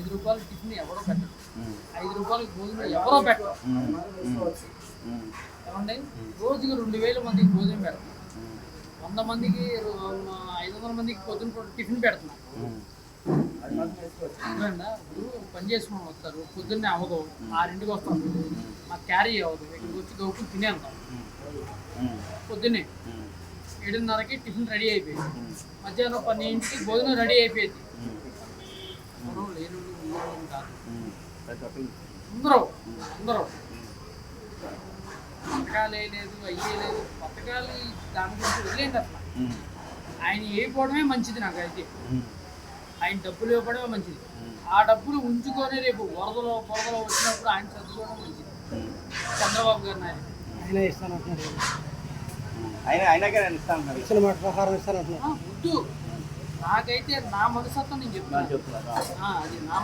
రూపాయలు టిఫిన్ ఎవరో పెట్టరు. రూ. 5 భోజనం ఎవరో పెట్టరు. ఏమండి రోజుకి 2000 మందికి భోజనం పెడతాం. 100 మందికి 500 మందికి పొద్దున పూట టిఫిన్ పెడుతున్నాం. ఇప్పుడు పని చేసుకుని వస్తారు, పొద్దున్నే అవ్వదు, 6ంటికి వస్తాం, మాకు క్యారీ అవ్వదు, ఇక్కడికి వచ్చి దోపుకుని తినేస్తాం. పొద్దున్నే 7:30కి టిఫిన్ రెడీ అయిపోయింది, మధ్యాహ్నం 12ంటికి భోజనం రెడీ అయిపోయింది. లేని కాదు, అందరూ పథకాలు లేదు, అయ్యే లేదు. పథకాలు దాని గురించి వదిలేండి అసలు. ఆయన వేయకపోవడమే మంచిది. నాకైతే ఆయన డబ్బులు ఇవ్వడమే మంచిది. ఆ డబ్బులు ఉంచుకొని రేపు వరదలో వచ్చినప్పుడు ఆయన చదువుకోవడం మంచిది. చంద్రబాబు గారు ఆయన ఇస్తానంటున్నారు. వద్దు, నాకైతే నా మనసత్వం నేను చెప్తాను. అది నా